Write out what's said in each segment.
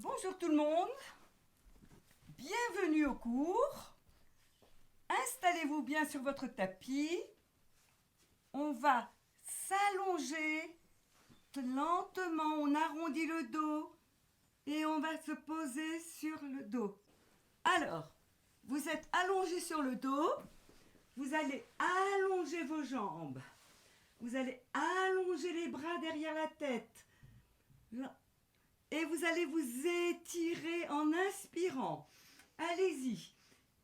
Bonjour tout le monde, bienvenue au cours. Installez-vous bien sur votre tapis. On va s'allonger lentement, on arrondit le dos et on va se poser sur le dos. Alors, vous êtes allongé sur le dos, vous allez allonger vos jambes. Vous allez allonger les bras derrière la tête. Et vous allez vous étirer en inspirant. Allez-y.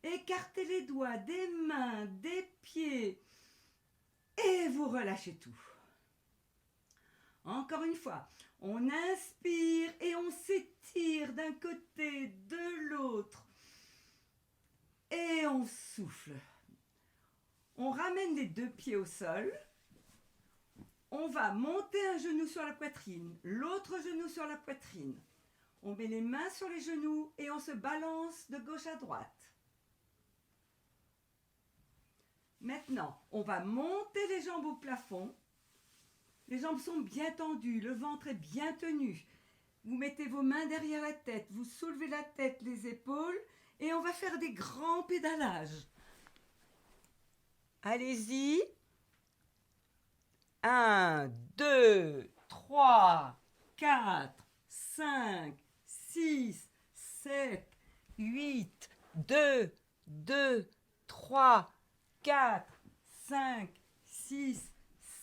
Écartez les doigts des mains, des pieds. Et vous relâchez tout. Encore une fois. On inspire et on s'étire d'un côté, de l'autre. Et on souffle. On ramène les deux pieds au sol. On va monter un genou sur la poitrine, l'autre genou sur la poitrine. On met les mains sur les genoux et on se balance de gauche à droite. Maintenant, on va monter les jambes au plafond. Les jambes sont bien tendues, le ventre est bien tenu. Vous mettez vos mains derrière la tête, vous soulevez la tête, les épaules et on va faire des grands pédalages. Allez-y. 1, 2, 3, 4, 5, 6, 7, 8, 2, 2, 3, 4, 5, 6,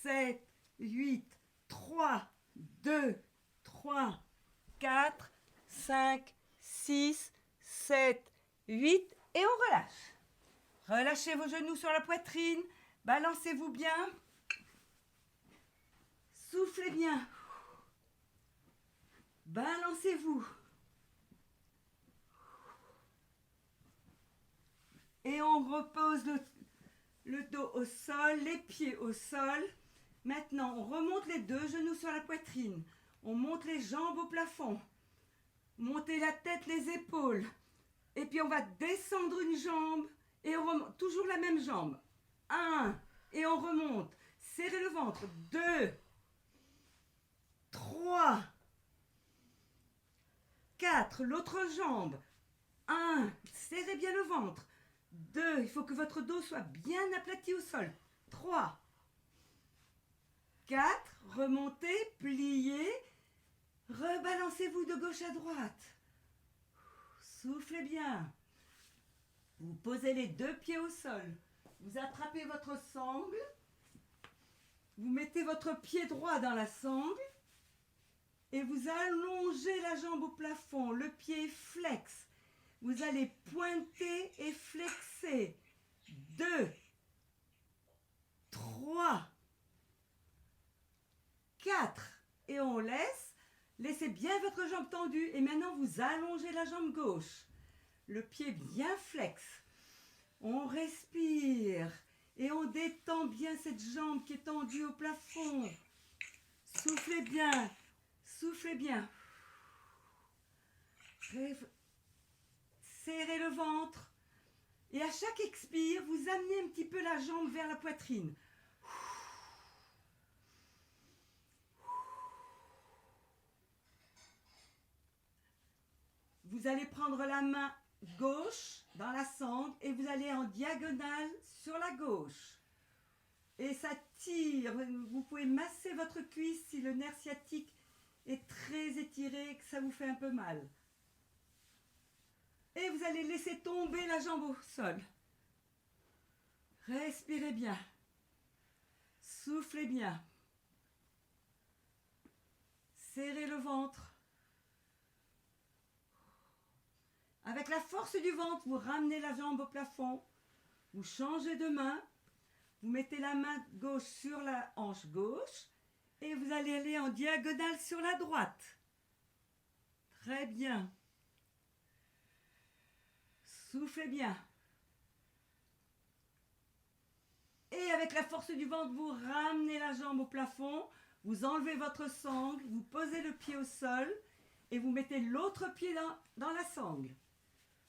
7, 8, 3, 2, 3, 4, 5, 6, 7, 8 et on relâche. Relâchez vos genoux sur la poitrine, balancez-vous bien. Soufflez bien. Balancez-vous. Et on repose le dos au sol, les pieds au sol. Maintenant, on remonte les deux genoux sur la poitrine. On monte les jambes au plafond. Montez la tête, les épaules. Et puis on va descendre une jambe et on remonte. Toujours la même jambe. 1. Et on remonte. Serrez le ventre. 2. 3, 4, l'autre jambe. 1, serrez bien le ventre. 2, il faut que votre dos soit bien aplati au sol. 3, 4, remontez, pliez, rebalancez-vous de gauche à droite. Soufflez bien. Vous posez les deux pieds au sol. Vous attrapez votre sangle. Vous mettez votre pied droit dans la sangle. Et vous allongez la jambe au plafond, le pied flex. Vous allez pointer et flexer. 2, 3, 4. Et on laisse. Laissez bien votre jambe tendue. Et maintenant, vous allongez la jambe gauche. Le pied bien flex. On respire. Et on détend bien cette jambe qui est tendue au plafond. Soufflez bien. Soufflez bien. Serrez le ventre. Et à chaque expire, vous amenez un petit peu la jambe vers la poitrine. Vous allez prendre la main gauche dans la sangle et vous allez en diagonale sur la gauche. Et ça tire. Vous pouvez masser votre cuisse si le nerf sciatique est très étiré et que ça vous fait un peu mal. Et vous allez laisser tomber la jambe au sol. Respirez bien. Soufflez bien. Serrez le ventre. Avec la force du ventre, vous ramenez la jambe au plafond. Vous changez de main. Vous mettez la main gauche sur la hanche gauche. Et vous allez aller en diagonale sur la droite. Très bien. Soufflez bien. Et avec la force du ventre, vous ramenez la jambe au plafond. Vous enlevez votre sangle. Vous posez le pied au sol. Et vous mettez l'autre pied dans la sangle.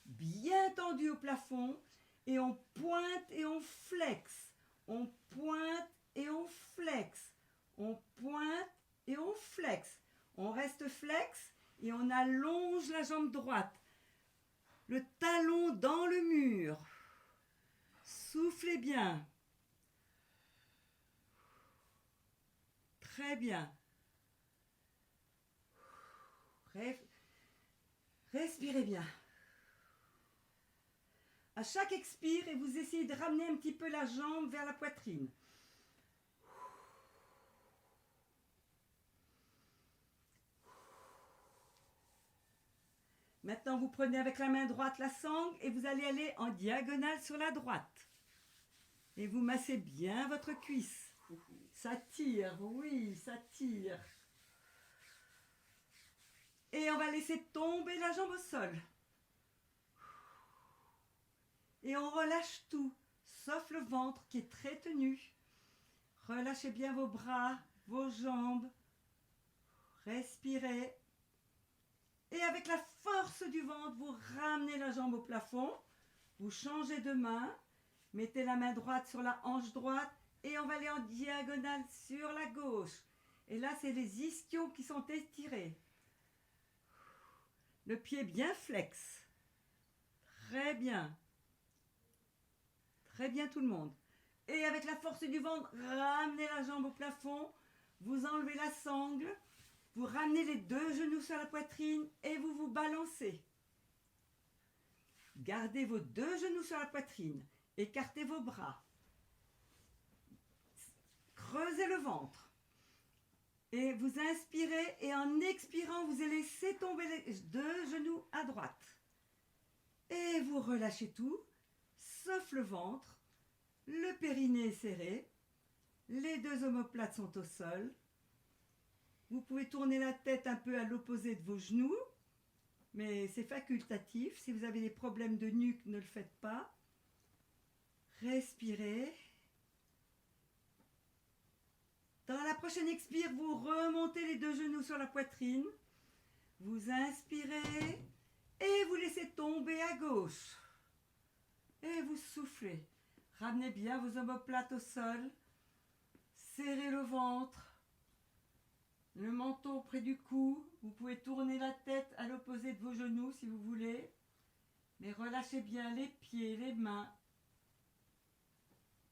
Bien tendu au plafond. Et on pointe et on flexe. On pointe et on flexe. On pointe et on flexe. On reste flex Et on allonge la jambe droite. Le talon dans le mur. Soufflez bien. Très bien. Respirez bien. À chaque expire, et vous essayez de ramener un petit peu la jambe vers la poitrine. Maintenant, vous prenez avec la main droite la sangle et vous allez aller en diagonale sur la droite. Et vous massez bien votre cuisse. Ça tire, oui, ça tire. Et on va laisser tomber la jambe au sol. Et on relâche tout, sauf le ventre qui est très tenu. Relâchez bien vos bras, vos jambes. Respirez. Et avec la force du ventre, vous ramenez la jambe au plafond. Vous changez de main. Mettez la main droite sur la hanche droite. Et on va aller en diagonale sur la gauche. Et là, c'est les ischions qui sont étirés. Le pied bien flex. Très bien. Très bien tout le monde. Et avec la force du ventre, ramenez la jambe au plafond. Vous enlevez la sangle. Vous ramenez les deux genoux sur la poitrine et vous vous balancez. Gardez vos deux genoux sur la poitrine. Écartez vos bras. Creusez le ventre. Et vous inspirez et en expirant, vous allez laisser tomber les deux genoux à droite. Et vous relâchez tout, sauf le ventre. Le périnée est serré. Les deux omoplates sont au sol. Vous pouvez tourner la tête un peu à l'opposé de vos genoux, mais c'est facultatif. Si vous avez des problèmes de nuque, ne le faites pas. Respirez. Dans la prochaine expire, vous remontez les deux genoux sur la poitrine. Vous inspirez et vous laissez tomber à gauche. Et vous soufflez. Ramenez bien vos omoplates au sol. Serrez le ventre. Le menton près du cou. Vous pouvez tourner la tête à l'opposé de vos genoux si vous voulez. Mais relâchez bien les pieds, les mains.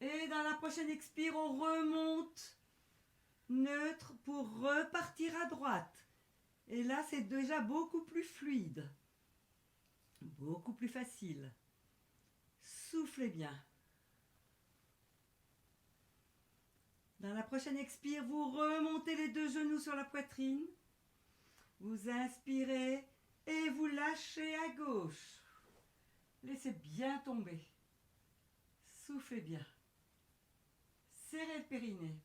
Et dans la prochaine expire, on remonte neutre pour repartir à droite. Et là, c'est déjà beaucoup plus fluide. Beaucoup plus facile. Soufflez bien. Dans la prochaine expire, vous remontez les deux genoux sur la poitrine. Vous inspirez et vous lâchez à gauche. Laissez bien tomber. Soufflez bien. Serrez le périnée.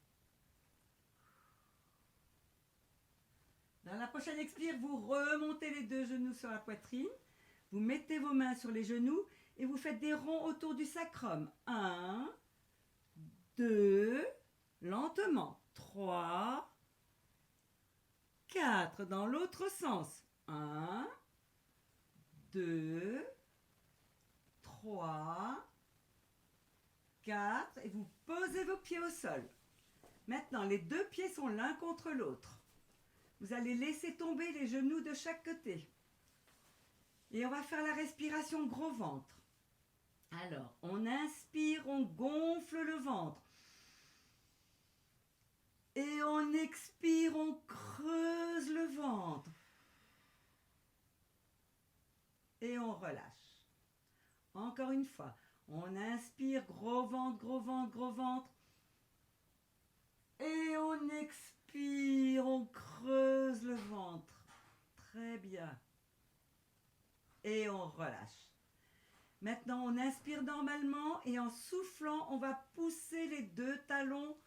Dans la prochaine expire, vous remontez les deux genoux sur la poitrine. Vous mettez vos mains sur les genoux et vous faites des ronds autour du sacrum. 1, 2, lentement. 3, 4, dans l'autre sens. 1, 2, 3, 4. Et vous posez vos pieds au sol. Maintenant, les deux pieds sont l'un contre l'autre. Vous allez laisser tomber les genoux de chaque côté. Et on va faire la respiration gros ventre. Alors, on inspire, on gonfle le ventre. Et on expire, on creuse le ventre. Et on relâche. Encore une fois, on inspire, gros ventre, gros ventre, gros ventre. Et on expire, on creuse le ventre. Très bien. Et on relâche. Maintenant, on inspire normalement et en soufflant, on va pousser les deux talons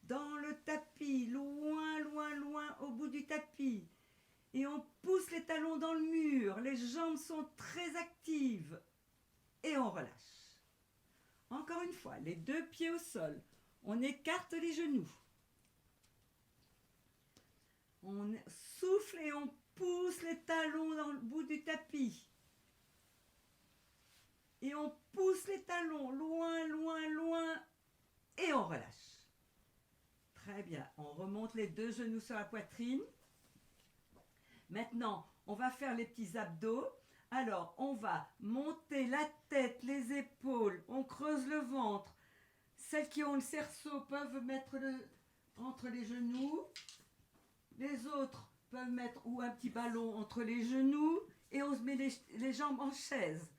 dans le tapis, loin, loin, loin au bout du tapis. Et on pousse les talons dans le mur. Les jambes sont très actives. Et on relâche. Encore une fois, les deux pieds au sol. On écarte les genoux. On souffle et on pousse les talons dans le bout du tapis. Et on pousse les talons loin, loin, loin. Et on relâche. Très bien. On remonte les deux genoux sur la poitrine. Maintenant, on va faire les petits abdos. Alors, on va monter la tête, les épaules, on creuse le ventre. Celles qui ont le cerceau peuvent mettre entre les genoux. Les autres peuvent mettre ou un petit ballon entre les genoux. Et on se met les jambes en chaise.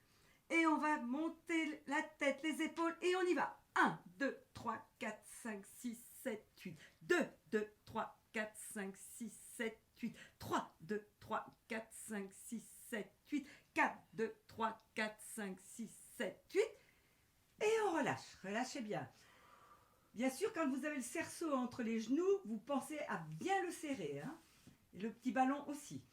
Et on va monter la tête, les épaules et on y va. 1, 2, 3, 4, 5, 6, 7, 8. 2, 2, 3, 4, 5, 6, 7, 8. 3, 2, 3, 4, 5, 6, 7, 8. 4, 2, 3, 4, 5, 6, 7, 8. Et on relâche. Relâchez bien. Bien sûr, quand vous avez le cerceau entre les genoux, vous pensez à bien le serrer. Hein, et le petit ballon aussi.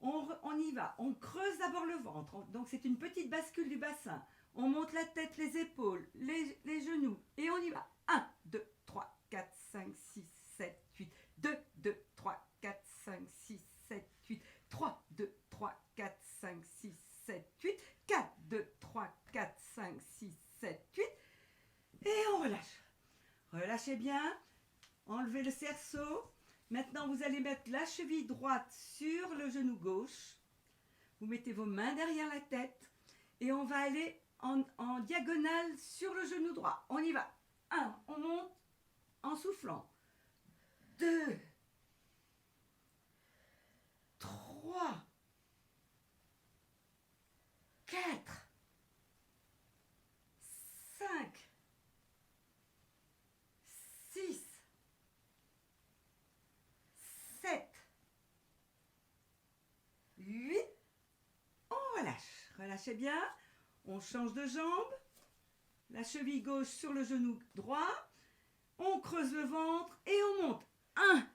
On y va, on creuse d'abord le ventre, donc c'est une petite bascule du bassin. On monte la tête, les épaules, les genoux, et on y va. 1, 2, 3, 4, 5, 6, 7, 8. 2, 2, 3, 4, 5, 6, 7, 8. 3, 2, 3, 4, 5, 6, 7, 8. 4, 2, 3, 4, 5, 6, 7, 8. Et on relâche. Relâchez bien, enlevez le cerceau. Maintenant, vous allez mettre la cheville droite sur le genou gauche. Vous mettez vos mains derrière la tête et on va aller en diagonale sur le genou droit. On y va. 1, on monte en soufflant. 2, 3, 4, 5, 6, 7, 8, on relâche. Relâchez bien. On change de jambe. La cheville gauche sur le genou droit. On creuse le ventre et on monte. 1,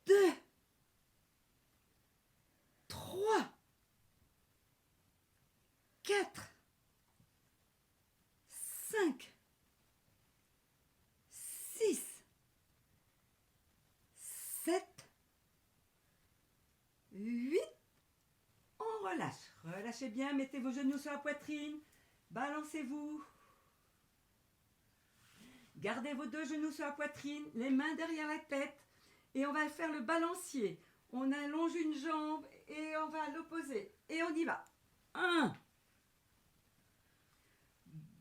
2, 3, 4, 5, 6, 7, 8, on relâche. Relâchez bien, mettez vos genoux sur la poitrine, balancez-vous. Gardez vos 2 genoux sur la poitrine, les mains derrière la tête et on va faire le balancier. On allonge une jambe et on va l'opposer. Et on y va. 1,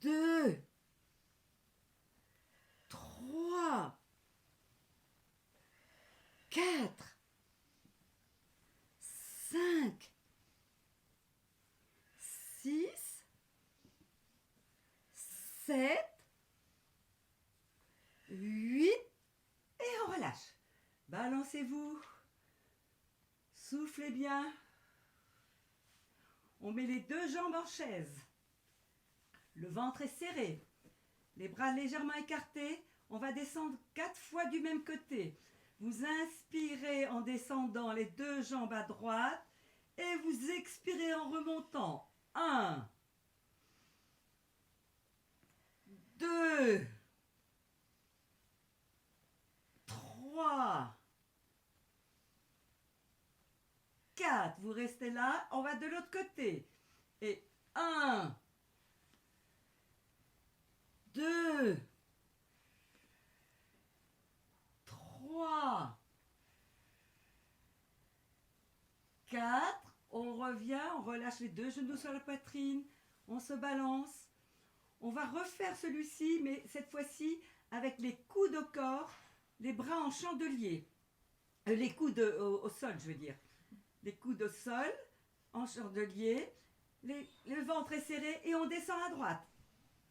2, 3, 4, 5, 6, 7, 8 et on relâche. Balancez-vous. Soufflez bien. On met les 2 jambes en chaise. Le ventre est serré. Les bras légèrement écartés. On va descendre 4 fois du même côté. Vous inspirez en descendant les 2 jambes à droite et vous expirez en remontant. 1, 2, 3, 4. Vous restez là. On va de l'autre côté. Et 1, 2, 3, 4. On revient, on relâche les 2 genoux sur la poitrine. On se balance. On va refaire celui-ci, mais cette fois-ci avec les coudes au corps, les bras en chandelier. Les coudes au sol, je veux dire. Les coudes au sol, en chandelier. Le ventre est serré et on descend à droite.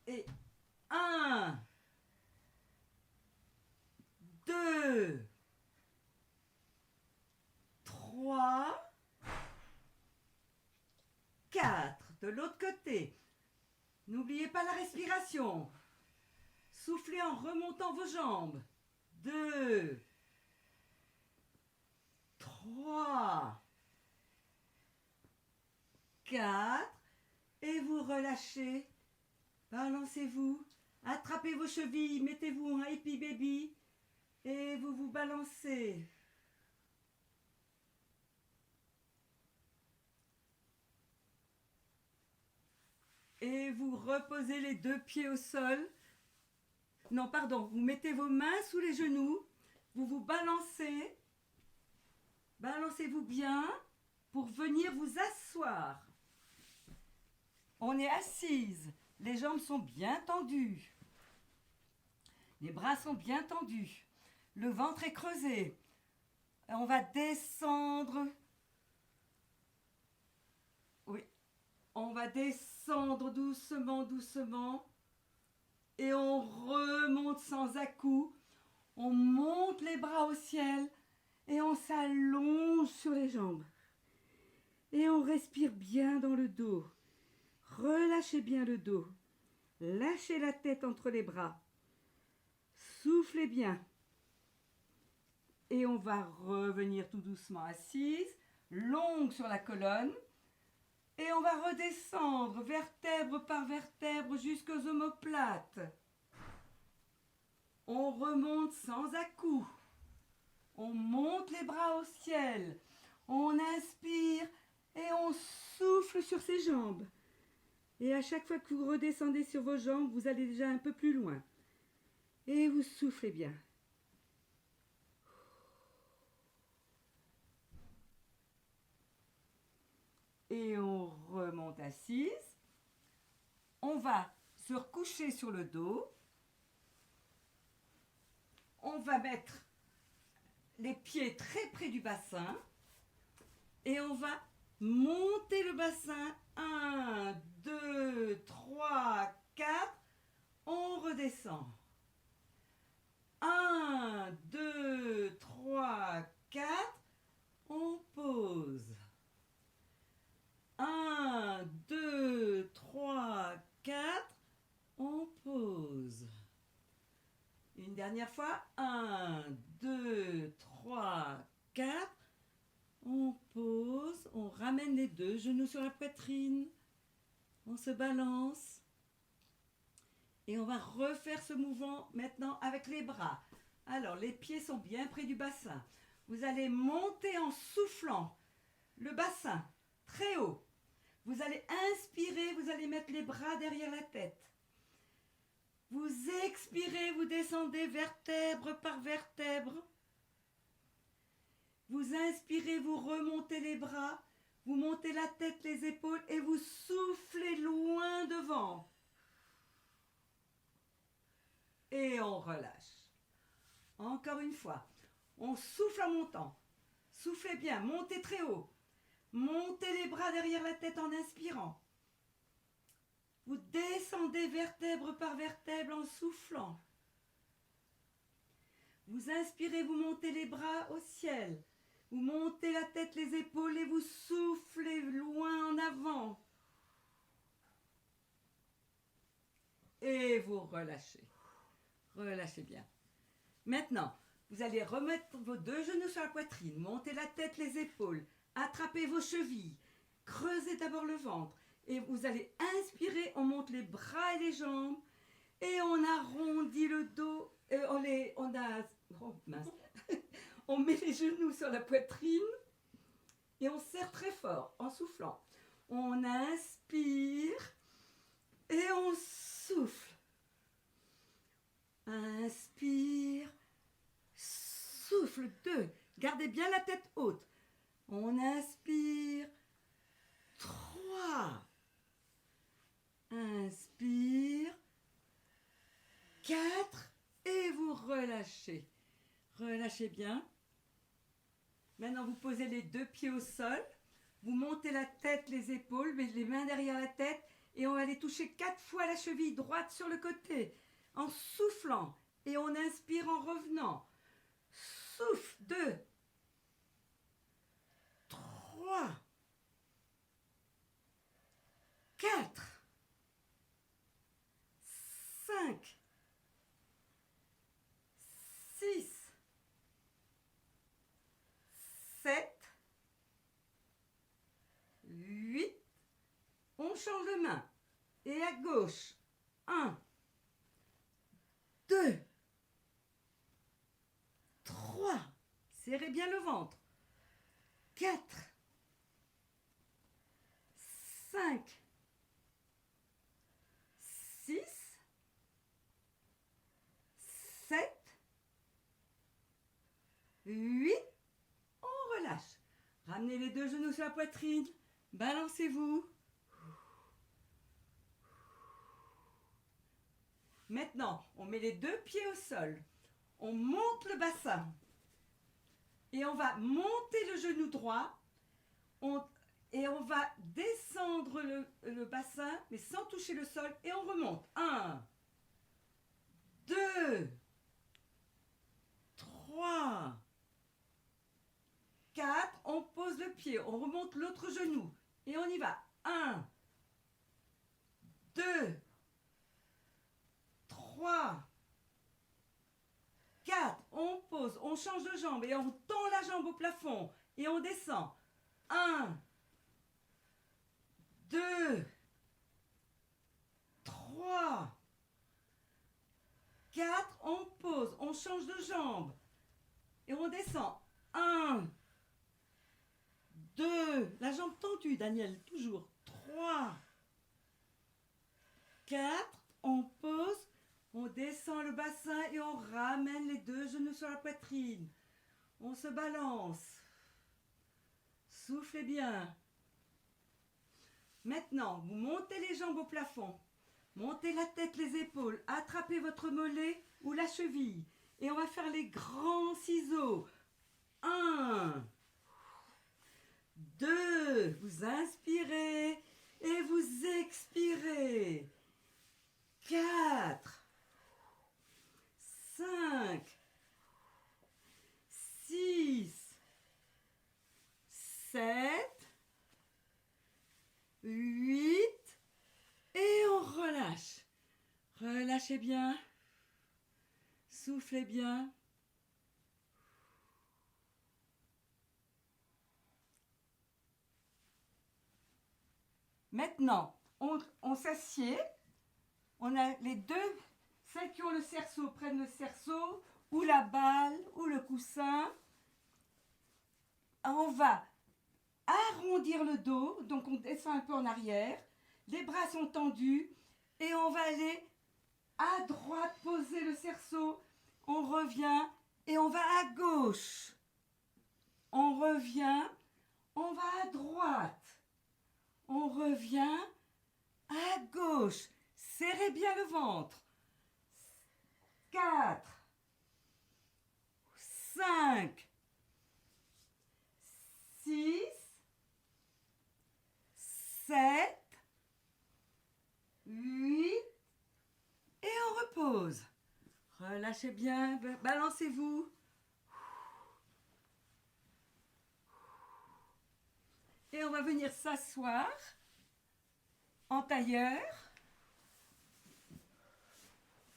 Et 1, 2, 3, 4. De l'autre côté. N'oubliez pas la respiration. Soufflez en remontant vos jambes. 2, 3, 4. Et vous relâchez. Balancez-vous. Attrapez vos chevilles. Mettez-vous en happy baby. Et vous vous balancez. Et vous reposez les 2 pieds au sol. Non, pardon, vous mettez vos mains sous les genoux. Vous vous balancez. Balancez-vous bien pour venir vous asseoir. On est assise, les jambes sont bien tendues. Les bras sont bien tendus. Le ventre est creusé. On va descendre. Oui, on va descendre doucement, doucement. Et on remonte sans à-coups. On monte les bras au ciel et on s'allonge sur les jambes. Et on respire bien dans le dos. Relâchez bien le dos. Lâchez la tête entre les bras. Soufflez bien. Et on va revenir tout doucement assise, longue sur la colonne. Et on va redescendre vertèbre par vertèbre jusqu'aux omoplates. On remonte sans à-coups. On monte les bras au ciel. On inspire et on souffle sur ses jambes. Et à chaque fois que vous redescendez sur vos jambes, vous allez déjà un peu plus loin. Et vous soufflez bien. Et on remonte assise. On va se recoucher sur le dos. On va mettre les pieds très près du bassin. Et on va monter le bassin. 1, 2, 3, 4. On redescend. 1, 2, 3, 4. On pose. 1, 2, 3, 4. On pose. Une dernière fois. 1, 2, 3, 4. On pose. On ramène les deux genoux sur la poitrine. On se balance. Et on va refaire ce mouvement maintenant avec les bras. Alors, les pieds sont bien près du bassin. Vous allez monter en soufflant le bassin très haut. Vous allez inspirer, vous allez mettre les bras derrière la tête. Vous expirez, vous descendez vertèbre par vertèbre. Vous inspirez, vous remontez les bras, vous montez la tête, les épaules et vous soufflez loin devant. Et on relâche. Encore une fois. On souffle en montant. Soufflez bien, montez très haut. Montez les bras derrière la tête en inspirant. Vous descendez vertèbre par vertèbre en soufflant. Vous inspirez, vous montez les bras au ciel. Vous montez la tête, les épaules et vous soufflez loin en avant. Et vous relâchez. Relâchez bien. Maintenant, vous allez remettre vos deux genoux sur la poitrine, monter la tête, les épaules, attrapez vos chevilles, creusez d'abord le ventre et vous allez inspirer, on monte les bras et les jambes et on arrondit le dos, on met les genoux sur la poitrine et on serre très fort en soufflant. On inspire et on souffle. Inspire, souffle 2. Gardez bien la tête haute. On inspire 3. Inspire 4 et vous relâchez. Relâchez bien. Maintenant, vous posez les deux pieds au sol. Vous montez la tête, les épaules, mais les mains derrière la tête et on va les toucher 4 fois la cheville droite sur le côté. En soufflant et on inspire en revenant. Souffle 2, 3, 4, 5, 6, 7, 8. On change de main. Et à gauche. 1, 2, 3, serrez bien le ventre. 4, 5, 6, 7, 8, on relâche. Ramenez les deux genoux sur la poitrine. Balancez-vous. Maintenant, on met les deux pieds au sol. On monte le bassin. Et on va monter le genou droit. Et on va descendre le bassin, mais sans toucher le sol. Et on remonte. 1, 2, 3, 4. On pose le pied. On remonte l'autre genou. Et on y va. 1, 2, 3, 4. On pose. On change de jambe. Et on tend la jambe au plafond. Et on descend. 1, 2, 3, 4, on pose, on change de jambe et on descend. 1, 2, la jambe tendue, Daniel, toujours. 3, 4, on pose, on descend le bassin et on ramène les deux genoux sur la poitrine. On se balance. Soufflez bien. Maintenant, vous montez les jambes au plafond. Montez la tête, les épaules. Attrapez votre mollet ou la cheville. Et on va faire les grands ciseaux. 1, 2, vous inspirez et vous expirez. 4, 5, 6, 7, 8 et on relâche. Relâchez bien. Soufflez bien. Maintenant, on s'assied. On a les deux, celles qui ont le cerceau prennent le cerceau ou la balle ou le coussin. On va arrondir le dos, donc on descend un peu en arrière. Les bras sont tendus et on va aller à droite, poser le cerceau. On revient et on va à gauche. On revient, on va à droite. On revient à gauche. Serrez bien le ventre. 4, 5, 6, 7, 8 et on repose. Relâchez bien, balancez-vous. Et on va venir s'asseoir en tailleur.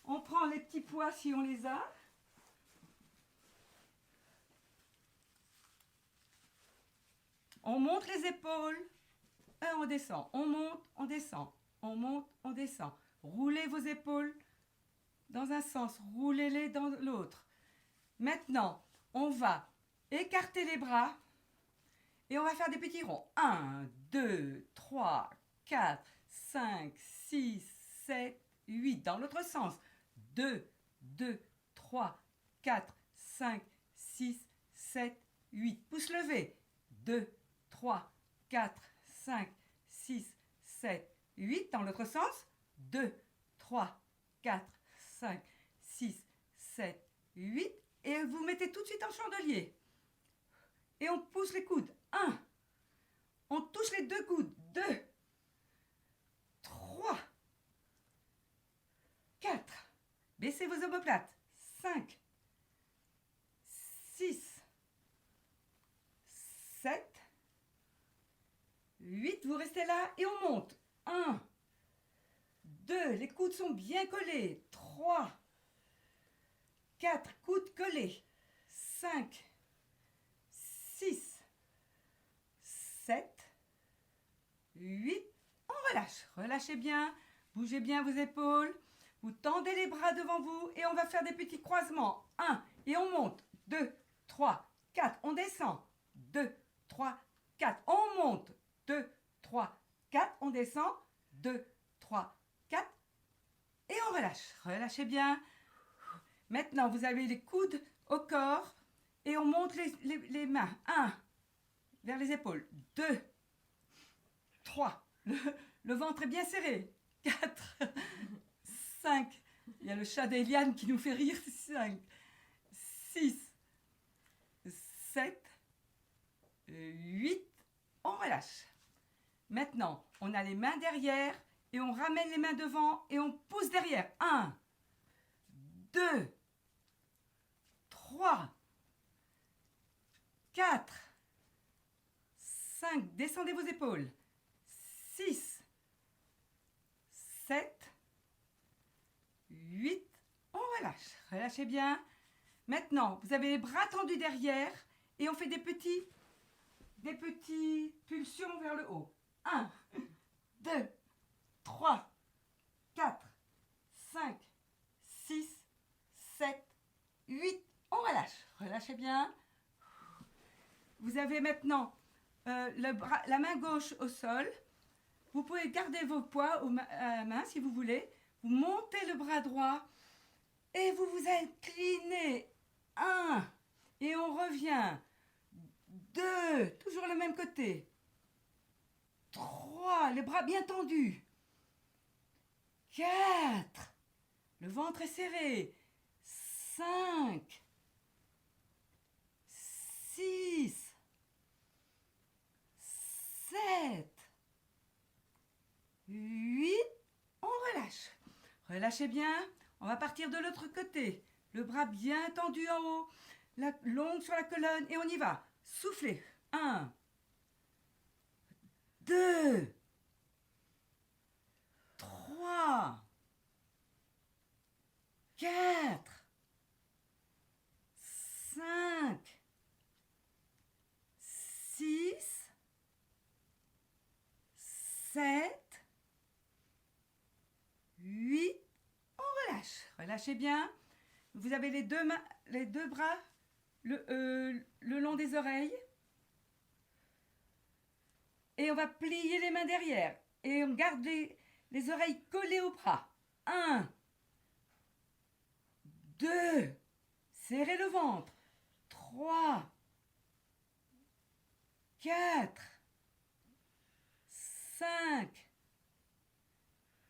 On prend les petits poids si on les a. On monte les épaules et on descend. On monte, on descend. On monte, on descend. Roulez vos épaules dans un sens, roulez-les dans l'autre. Maintenant, on va écarter les bras et on va faire des petits ronds. 1, 2, 3, 4, 5, 6, 7, 8. Dans l'autre sens. 2, 2, 3, 4, 5, 6, 7, 8. Pouce levé. 2, 3, 4, 5, 6, 7, 8. Dans l'autre sens. 2, 3, 4, 5, 6, 7, 8. Et vous mettez tout de suite en chandelier. Et on pousse les coudes. 1. On touche les deux coudes. 2, 3, 4. Baissez vos omoplates. 5, 6, 7, 8. Vous restez là et on monte. 1, 2. Les coudes sont bien collés. 3, 4. Coudes collés. 5, 6, 7, 8. On relâche. Relâchez bien. Bougez bien vos épaules. Vous tendez les bras devant vous et on va faire des petits croisements. 1 et on monte. 2, 3, 4. On descend. 2, 3, 4. On monte. 2, 3, 4. On descend. 2, 3, 4. Et on relâche. Relâchez bien. Maintenant, vous avez les coudes au corps et on monte les mains. 1. vers les épaules. 2, 3. Le ventre est bien serré. 4, 5. Il y a le chat d'Eliane qui nous fait rire. 5, 6, 7, 8. On relâche. Maintenant, on a les mains derrière et on ramène les mains devant et on pousse derrière. 1, 2, 3, 4, 5. Descendez vos épaules. 6, 7, 8. On relâche. Relâchez bien. Maintenant, vous avez les bras tendus derrière et on fait des petites pulsions vers le haut. 1, 2, 3, 4, 5, 6, 7, 8. On relâche. Relâchez bien. Vous avez maintenant la main gauche au sol. Vous pouvez garder vos poids à la main si vous voulez. Vous montez le bras droit et vous vous inclinez. 1 et on revient. 2, toujours le même côté. 3, les bras bien tendus. 4, le ventre est serré. 5, 6, 7, 8. On relâche. Relâchez bien. On va partir de l'autre côté. Le bras bien tendu en haut. La longue sur la colonne. Et on y va. Soufflez. 1, 2, 3, 4, 5, 6, 7, 8. On relâche. Relâchez bien. Vous avez les deux bras le long des oreilles. Et on va plier les mains derrière. Et on garde les oreilles collées au bras. 1, 2, serrez le ventre. 3, 4, 5,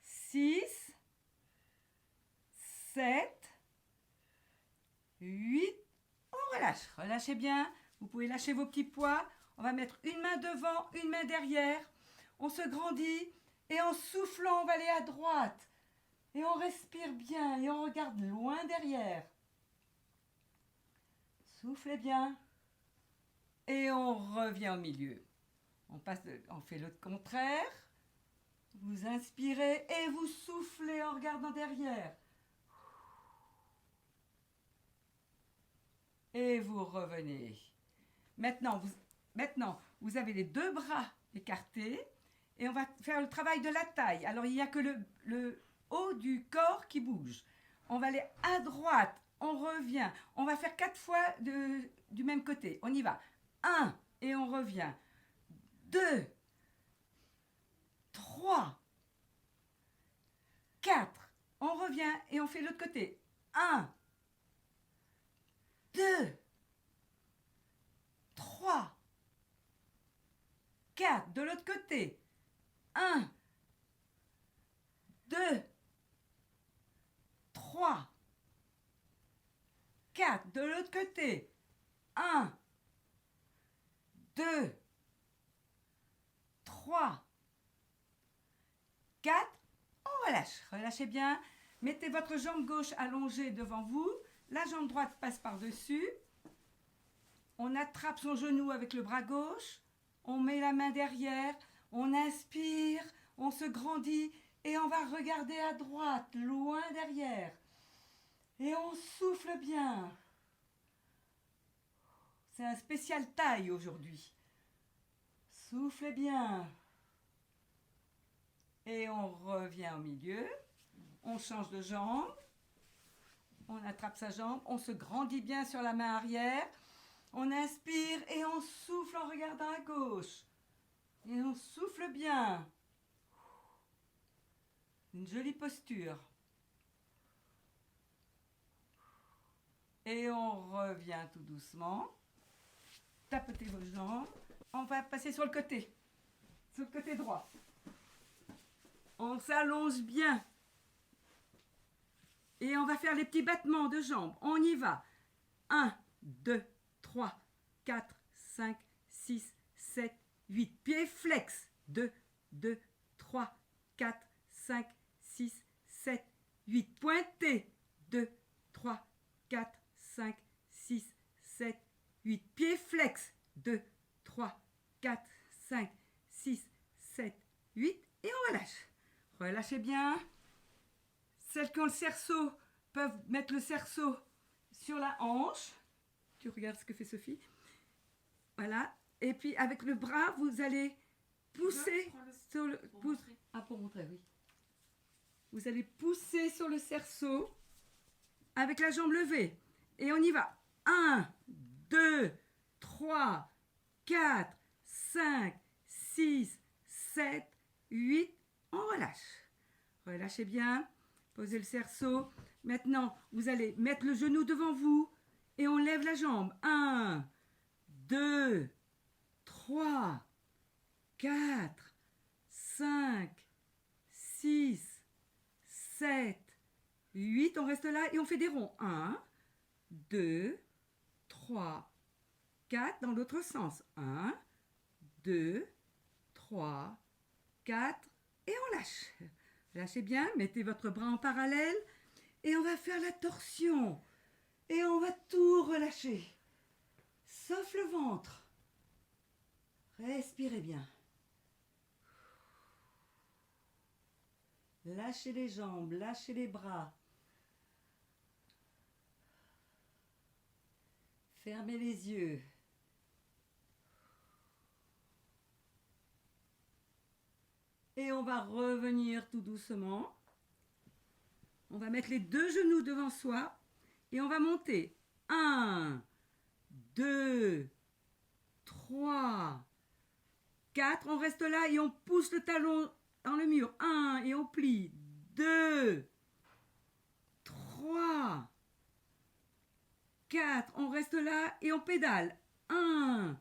6, 7, 8. On relâche. Relâchez bien. Vous pouvez lâcher vos petits poids. On va mettre une main devant, une main derrière. On se grandit et en soufflant, on va aller à droite. Et on respire bien et on regarde loin derrière. Soufflez bien. Et on revient au milieu. On fait le contraire. Vous inspirez et vous soufflez en regardant derrière. Et vous revenez. Maintenant, vous avez les deux bras écartés et on va faire le travail de la taille. Alors, il n'y a que le haut du corps qui bouge. On va aller à droite, on revient. On va faire 4 fois du même côté. On y va. 1 et on revient. 2, 3, 4. On revient et on fait l'autre côté. 1, 2, 3, 4. De l'autre côté. 1, 2, 3, 4. De l'autre côté. 1, 2, 3, 4. On relâche. Relâchez bien. Mettez votre jambe gauche allongée devant vous. La jambe droite passe par-dessus. On attrape son genou avec le bras gauche. On met la main derrière. On inspire. On se grandit. Et on va regarder à droite, loin derrière. Et on souffle bien. C'est un spécial taille aujourd'hui. Soufflez bien. Et on revient au milieu. On change de jambe. On attrape sa jambe. On se grandit bien sur la main arrière. On inspire et on souffle en regardant à gauche. Et on souffle bien. Une jolie posture. Et on revient tout doucement. tapotez vos jambes. On va passer sur le côté droit. On s'allonge bien. Et on va faire les petits battements de jambes. On y va. 1, 2, 3, 4, 5, 6, 7, 8. Pieds flex. 2, 2, 3, 4, 5, 6, 7, 8. Pointés. 2, 3, 4, 5, 6, 7, 8. Pieds flex. 2, 3, 4, 5, 6, 7, 8. Et on relâche. Relâchez bien. Celles qui ont le cerceau peuvent mettre le cerceau sur la hanche. Tu regardes ce que fait Sophie. Voilà. Et puis avec le bras, vous allez pousser sur le... pour montrer, oui. Vous allez pousser sur le cerceau avec la jambe levée. Et on y va. 1, 2, 3, 4, 5, 6, 7, 8. On relâche. Relâchez bien. Posez le cerceau. Maintenant, vous allez mettre le genou devant vous et on lève la jambe. 1, 2, 3, 4, 5, 6, 7, 8. On reste là et on fait des ronds. 1, 2, 3, 4. Dans l'autre sens. 1, 2, 3, 4. Et on lâche. Lâchez bien, mettez votre bras en parallèle et on va faire la torsion. Et on va tout relâcher, sauf le ventre. Respirez bien. Lâchez les jambes, lâchez les bras. Fermez les yeux. Et on va revenir tout doucement. On va mettre les deux genoux devant soi et on va monter. 1, 2, 3, 4. On reste là et on pousse le talon dans le mur. 1 et on plie. 2, 3, 4. On reste là et on pédale. 1,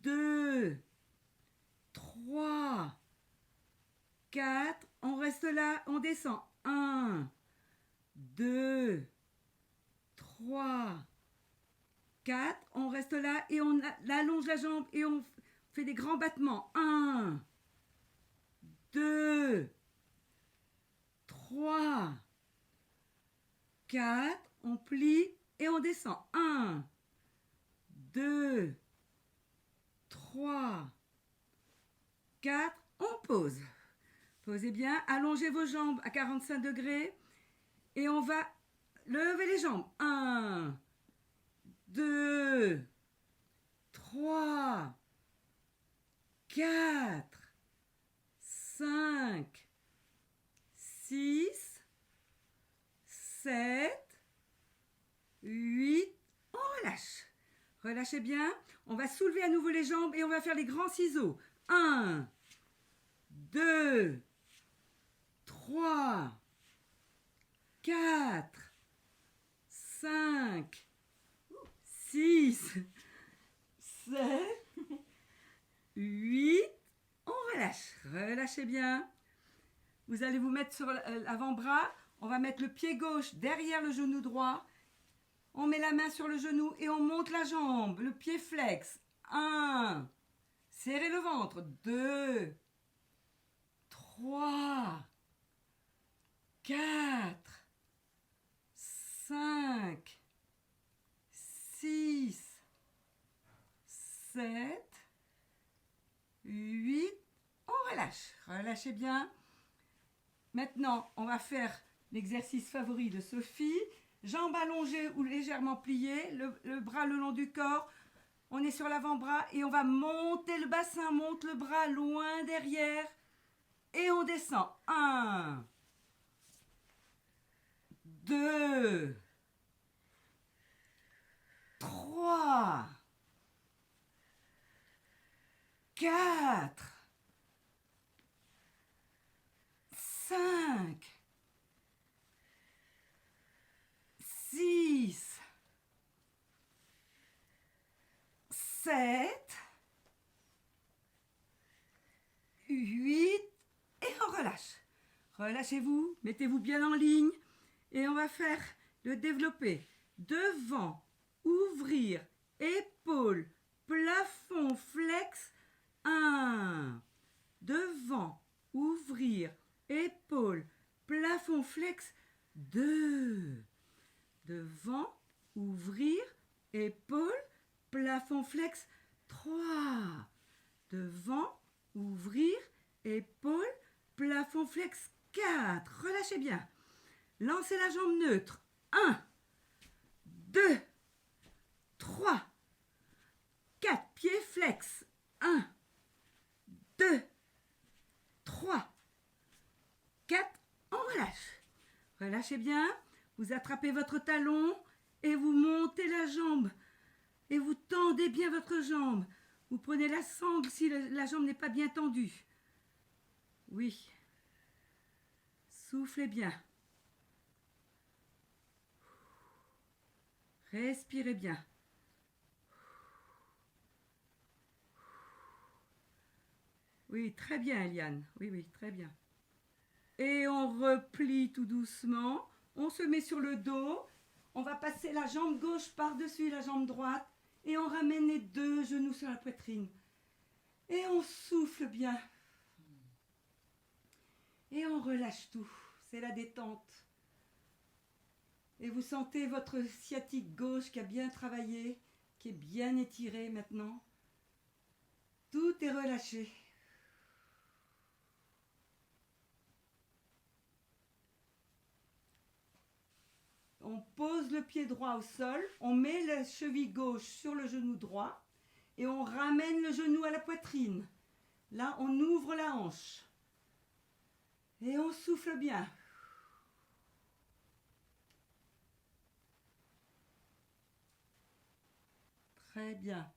2, 3, 4. On reste là, on descend. 1, 2, 3, 4. On reste là et on allonge la jambe et on fait des grands battements. 1, 2, 3, 4. On plie et on descend. 1, 2, 3, 4. On pose. Posez bien, allongez vos jambes à 45 degrés et on va lever les jambes. 1, 2, 3, 4, 5, 6, 7, 8. On relâche. Relâchez bien. On va soulever à nouveau les jambes et on va faire les grands ciseaux. 1, 2, 3, 4, 5, 6, 7, 8. On relâche. Relâchez bien. Vous allez vous mettre sur l'avant-bras. On va mettre le pied gauche derrière le genou droit. On met la main sur le genou et on monte la jambe. Le pied flex. 1. Serrez le ventre. 2. 3. 4. 5. 6. 7. 8. On relâche. Relâchez bien. Maintenant, on va faire l'exercice favori de Sophie. Jambes allongées ou légèrement pliées, le bras le long du corps. On est sur l'avant-bras et on va monter le bassin, monte le bras loin derrière. Et on descend. 1, 2, 3, 4, 5, 6, 7, 8 et on relâche. Relâchez-vous, mettez-vous bien en ligne et on va faire le développé. Devant, ouvrir, épaules, plafond, flex. 1. Devant, ouvrir, épaules, plafond, flex. 2. Devant, ouvrir, épaules, plafond, flex. 3. Devant, ouvrir, épaules, plafond, flex. 4. Relâchez bien. Lancez la jambe neutre. 1, 2, 3, 4. Pieds flex. 1, 2, 3, 4. On relâche. Relâchez bien. Vous attrapez votre talon et vous montez la jambe. Et vous tendez bien votre jambe. Vous prenez la sangle si la jambe n'est pas bien tendue. Oui. Soufflez bien. Respirez bien. Oui, très bien, Eliane. Oui, oui, très bien. Et on replie tout doucement. On se met sur le dos. On va passer la jambe gauche par-dessus la jambe droite. Et on ramène les deux genoux sur la poitrine. Et on souffle bien. Et on relâche tout. C'est la détente. Et vous sentez votre sciatique gauche qui a bien travaillé, qui est bien étiré maintenant. Tout est relâché. On pose le pied droit au sol, on met la cheville gauche sur le genou droit et on ramène le genou à la poitrine. Là, on ouvre la hanche. Et on souffle bien. Très bien.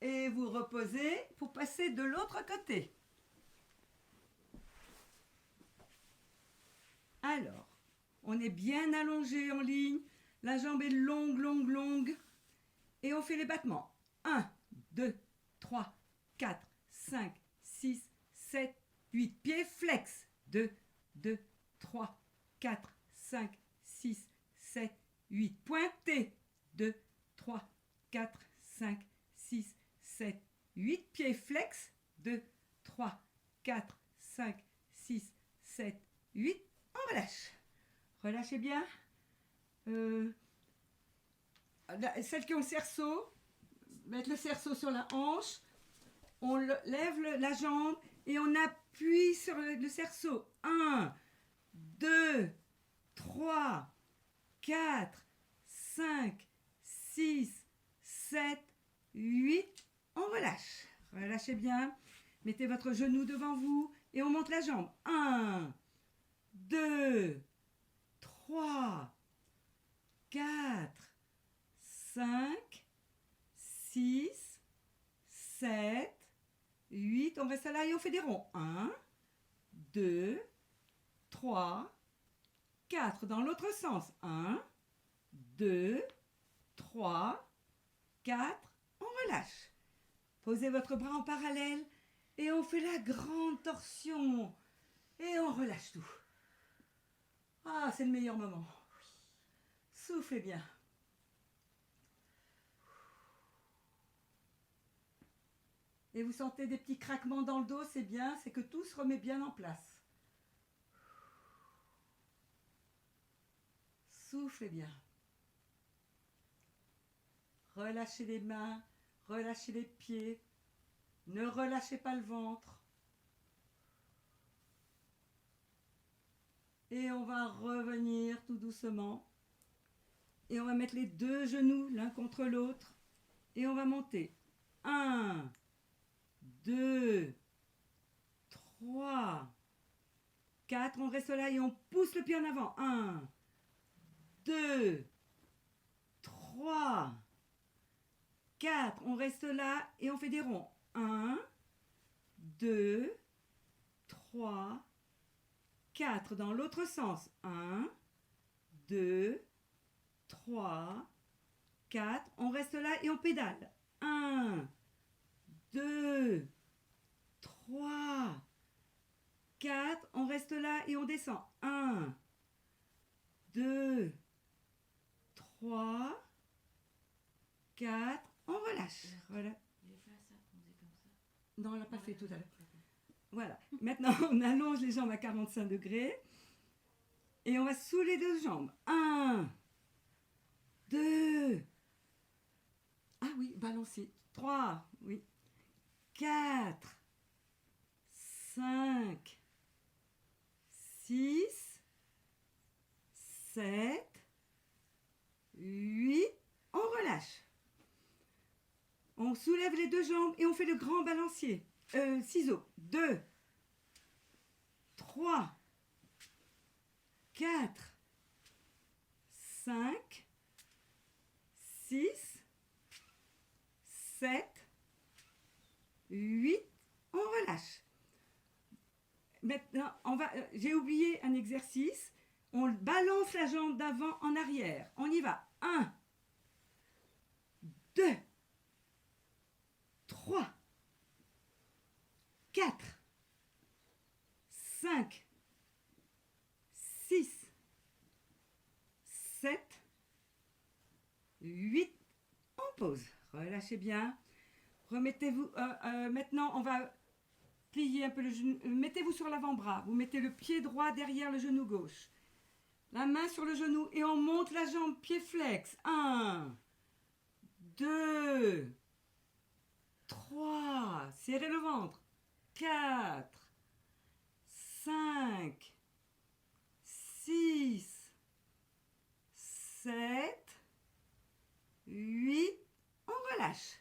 Et vous reposez pour passer de l'autre côté. Alors, on est bien allongé en ligne. La jambe est longue, longue, longue. Et on fait les battements. 1, 2, 3, 4, 5, 6, 7, 8. Pieds flex. 2, 2, 3, 4, 5, 6, 7, 8. Pointé. 2, 3, 4, 5, 6, 7, 8. Pieds flex. 2, 3, 4, 5, 6, 7, 8. On relâche. Relâchez bien. Celles qui ont le cerceau, mettre le cerceau sur la hanche. On lève la jambe et on appuie sur le cerceau. 1, 2, 3, 4, 5, 6, 7, 8. On relâche. Relâchez bien. Mettez votre genou devant vous et on monte la jambe. 1, 2, 3, 4, 5, 6, 7, 8. On reste là et on fait des ronds. 1, 2, 3, 4. Dans l'autre sens. 1, 2, 3, 4. On relâche. Posez votre bras en parallèle et on fait la grande torsion. Et on relâche tout. Ah, c'est le meilleur moment. Soufflez bien. Et vous sentez des petits craquements dans le dos, c'est bien, c'est que tout se remet bien en place. Soufflez bien. Relâchez les mains, relâchez les pieds. Ne relâchez pas le ventre. Et on va revenir tout doucement. Et on va mettre les deux genoux l'un contre l'autre. Et on va monter. 1, 2, 3, 4. On reste là et on pousse le pied en avant. 1, 2, 3, 4. On reste là et on fait des ronds. 1, 2, 3, 4. Dans l'autre sens. 1, 2, 3, 4. On reste là et on pédale. 1, 2, 3, 4. On reste là et on descend. 1, 2, 3, 4. On relâche. Voilà. Non, on l'a pas fait tout à l'heure. Voilà. Maintenant, on allonge les jambes à 45 degrés. Et on va sous les deux jambes. 1, 2. Ah oui, balancer. 3, oui. 4, 5, 6, 7, 8. On relâche. On soulève les deux jambes et on fait le grand balancier. Ciseaux. 2, 3, 4, 5, 6, 7, 8. On relâche. Maintenant, j'ai oublié un exercice. On balance la jambe d'avant en arrière. On y va. 1, 2, 3, 4, 5, 6, 7, 8. On pose. Relâchez bien. Remettez-vous. Maintenant, on va plier un peu le genou. Mettez-vous sur l'avant-bras. Vous mettez le pied droit derrière le genou gauche. La main sur le genou et on monte la jambe pied flex. 1, 2, 3. Serrez le ventre. 4, 5, 6, 7, 8. On relâche.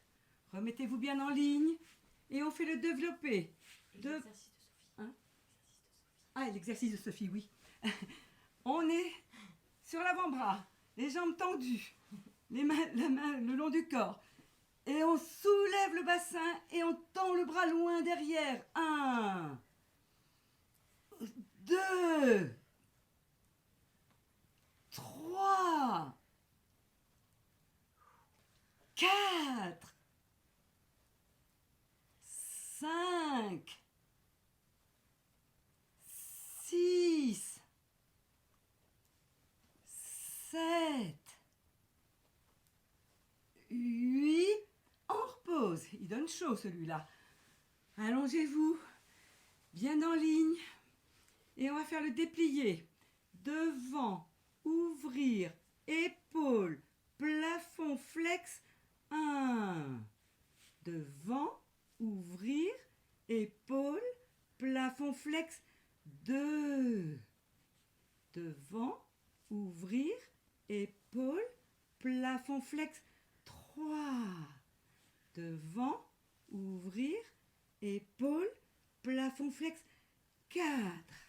Remettez-vous bien en ligne et on fait le développé. L'exercice de Sophie. Hein? Ah, l'exercice de Sophie, oui. On est sur l'avant-bras, les jambes tendues, la main le long du corps. Et on soulève le bassin et on tend le bras loin derrière. 1, 2, 3, 4, 5, 6, 7, 8. On repose. Il donne chaud celui-là. Allongez-vous. Bien en ligne. Et on va faire le déplié. Devant, ouvrir, épaules, plafond, flex. 1. Devant, ouvrir, épaules, plafond, flex. 2. Devant, ouvrir, épaules, plafond, flex. 3. Devant, ouvrir, épaules, plafond, flex. 4.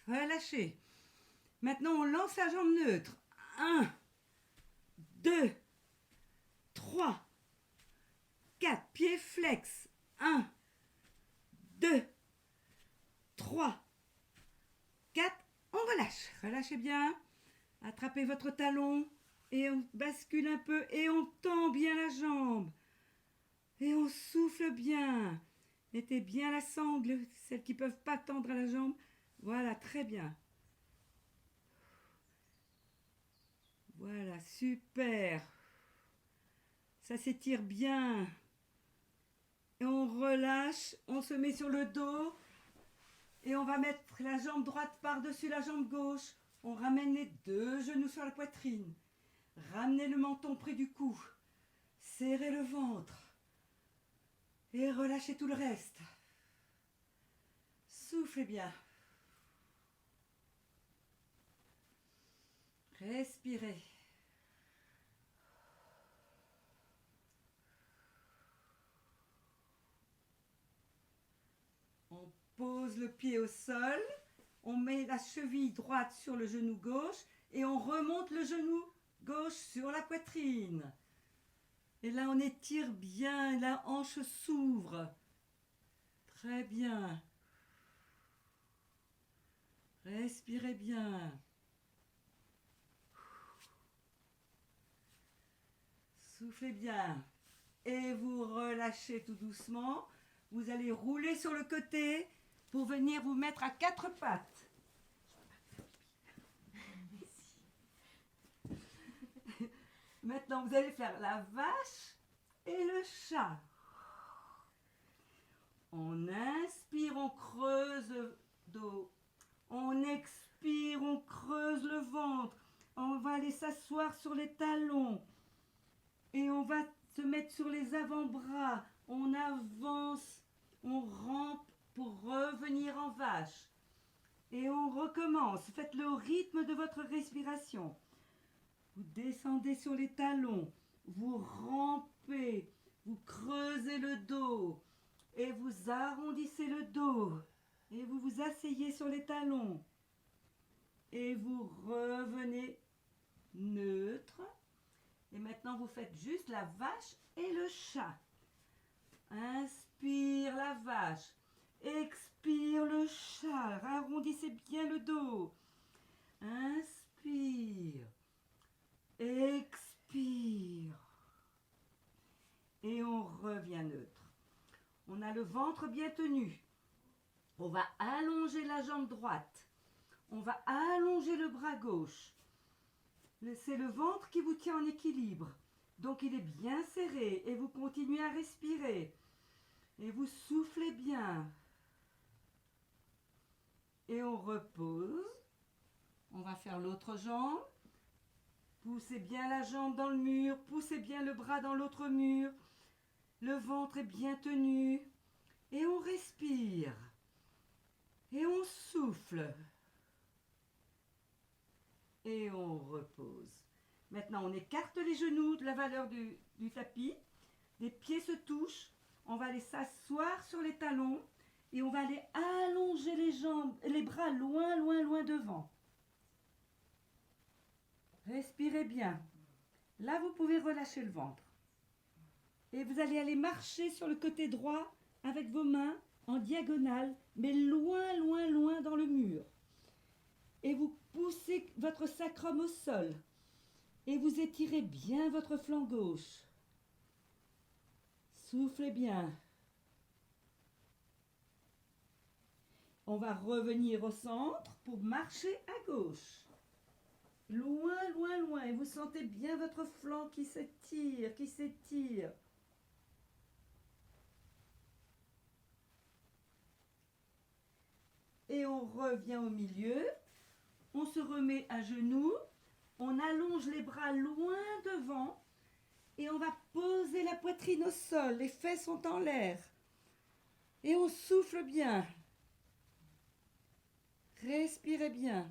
Relâchez. Maintenant, on lance la jambe neutre. 1, 2, 3, 4. Pied flex. 1, 2, 3, 4. On relâche. Relâchez bien. Attrapez votre talon et on bascule un peu et on tend bien la jambe. Et on souffle bien. Mettez bien la sangle, celles qui ne peuvent pas tendre la jambe. Voilà, très bien. Voilà, super. Ça s'étire bien. Et on relâche, on se met sur le dos. Et on va mettre la jambe droite par-dessus la jambe gauche. On ramène les deux genoux sur la poitrine. Ramenez le menton près du cou. Serrez le ventre. Et relâchez tout le reste. Soufflez bien. Respirez. On pose le pied au sol. On met la cheville droite sur le genou gauche et on remonte le genou gauche sur la poitrine. Et là, on étire bien, la hanche s'ouvre. Très bien. Respirez bien. Soufflez bien. Et vous relâchez tout doucement. Vous allez rouler sur le côté pour venir vous mettre à quatre pattes. Maintenant, vous allez faire la vache et le chat. On inspire, on creuse le dos. On expire, on creuse le ventre. On va aller s'asseoir sur les talons. Et on va se mettre sur les avant-bras. On avance, on rampe pour revenir en vache. Et on recommence. Faites-le au rythme de votre respiration. Vous descendez sur les talons. Vous rampez. Vous creusez le dos. Et vous arrondissez le dos. Et vous vous asseyez sur les talons. Et vous revenez neutre. Et maintenant, vous faites juste la vache et le chat. Inspire la vache. Expire le chat. Arrondissez bien le dos. Inspire. Expire. Et on revient neutre. On a le ventre bien tenu. On va allonger la jambe droite. On va allonger le bras gauche. C'est le ventre qui vous tient en équilibre. Donc il est bien serré et vous continuez à respirer. Et vous soufflez bien. Et on repose. On va faire l'autre jambe. Poussez bien la jambe dans le mur. Poussez bien le bras dans l'autre mur. Le ventre est bien tenu. Et on respire. Et on souffle. Et on repose. Maintenant, on écarte les genoux de la valeur du tapis. Les pieds se touchent. On va aller s'asseoir sur les talons. Et on va aller allonger les jambes, les bras loin, loin, loin devant. Respirez bien. Là, vous pouvez relâcher le ventre. Et vous allez aller marcher sur le côté droit avec vos mains en diagonale, mais loin, loin, loin dans le mur. Et vous poussez votre sacrum au sol. Et vous étirez bien votre flanc gauche. Soufflez bien. On va revenir au centre pour marcher à gauche. Loin, loin, loin. Et vous sentez bien votre flanc qui s'étire, qui s'étire. Et on revient au milieu. On se remet à genoux. On allonge les bras loin devant. Et on va poser la poitrine au sol. Les fesses sont en l'air. Et on souffle bien. Respirez bien.